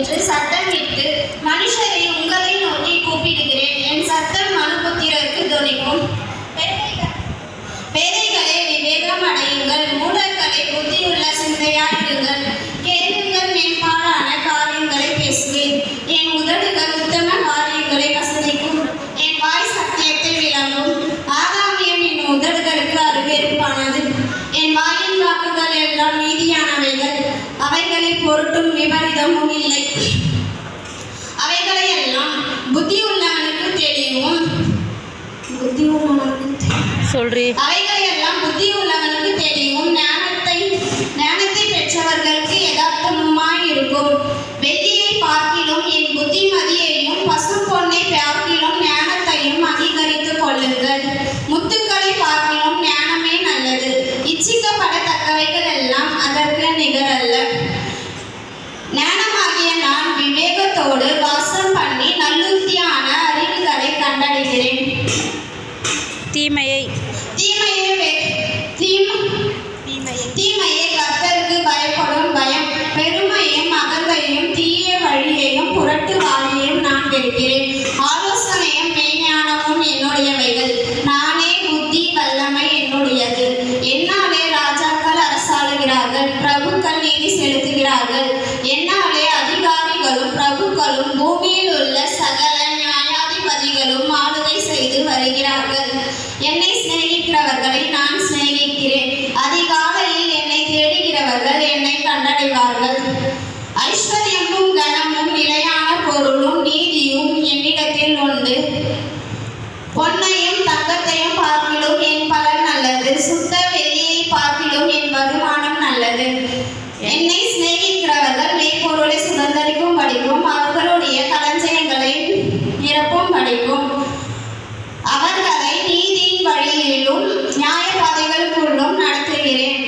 என்று சத்தமிட்டு மனுஷரை உங்களை நோக்கி கூப்பிடுகிறேன். என் சத்தம் மனுபுத்திரருக்கு தொனிக்கும். பேதைகளே விவேகம் அடையுங்கள், மூடர்களை புத்தியுள்ள சிந்தையாயிருங்கள். கேளுங்கள், மேம்பாடான காரியங்களை பேசுவேன். என் உதடுகள் உத்தம காரியங்களை வசனிக்கும். என் வாய் சத்தியத்தை விளங்கும். ஆகாமியம் என் உதடுகளுக்கு அருவருப்பானது. என் வாயின் வாக்குகள் எல்லாம் நீதியானவைகள். அவைகளை பொருட்டும் விபரீதமும் இல்லை. அவைகளை எல்லாம் புத்தியுள்ளவனுக்கு தெரியும். அவைகளை எல்லாம் புத்தியுள்ளவனுக்கு தெரியும். ஞானத்தை பெற்றவர்களுக்கு யதார்த்தமாயிருக்கும். வெள்ளியை பார்க்கிலும் என் புத்திமதியையும் பசு பொன்னை பார்க்கிலும் ஞானத்தையும் அங்கீகரித்துக் கொள்ளுங்கள். முத்துக்களை பார்க்கிலும் ஞானமே நல்லது. இச்சிக்கப்படத்தக்கவைகள் எல்லாம் அதற்கு நிகரல்ல. ஞானமாகிய நான் விவேகத்தோடு வாசம் பண்ணி நல்லுத்தியான அறிவுகளை கண்டடைகிறேன். தீமையை கர்த்தருக்கு பயப்படும் பயம். பெருமையும் அகந்தையும் தீய வழியையும் புரட்டு வாழியையும் நான் வெறுக்கிறேன். ஆலோசனையும் மெய்ஞானமும் என்னுடையவைகள். நானே புத்தி வல்லமை என்னுடையது. என்னாலே ராஜாக்கள் அரசாளுகிறார்கள், பிரபுக்கள் நீதி செலுத்துகிறார்கள். என்னாலே அதிகாரிகளும் பிரபுக்களும் பூமியில் உள்ள சகல நியாயாதிபதிகளும் ஆளுகை செய்து வருகிறார்கள். என்னை சிநேகிக்கிறவர்களை நான் சிநேகிக்கிறேன். அதிகாலையில் என்னை தேடுகிறவர்கள் என்னை கண்டடைவார்கள். ஐஸ்வர்யமும் கனமும் நிலையான பொருளும் நீதியும் என்னிடத்தில் உண்டு. பொன்னையும் தங்கத்தையும் பார்க்கிலும் என் பலன் நல்லது. சுத்த வெள்ளியை பார்க்கிலும் என் வருமானம் நல்லது. என்னை சிநேகிக்கிறவர்கள் மெய்ப்பொருளை சுதந்தரிக்கும் படிக்கும், அவர்களுடைய களஞ்சியங்களை நிரப்பும் படிக்கும். அவர்களை நீதியின் வழியிலும் நியாய பாதைகளுக்குள்ளும் நடத்துகிறேன்.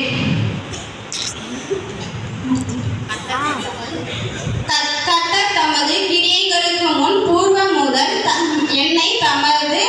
கர்த்தர் தமது கிரியைகளுக்கு முன் பூர்வம் முதல் என்னை தமது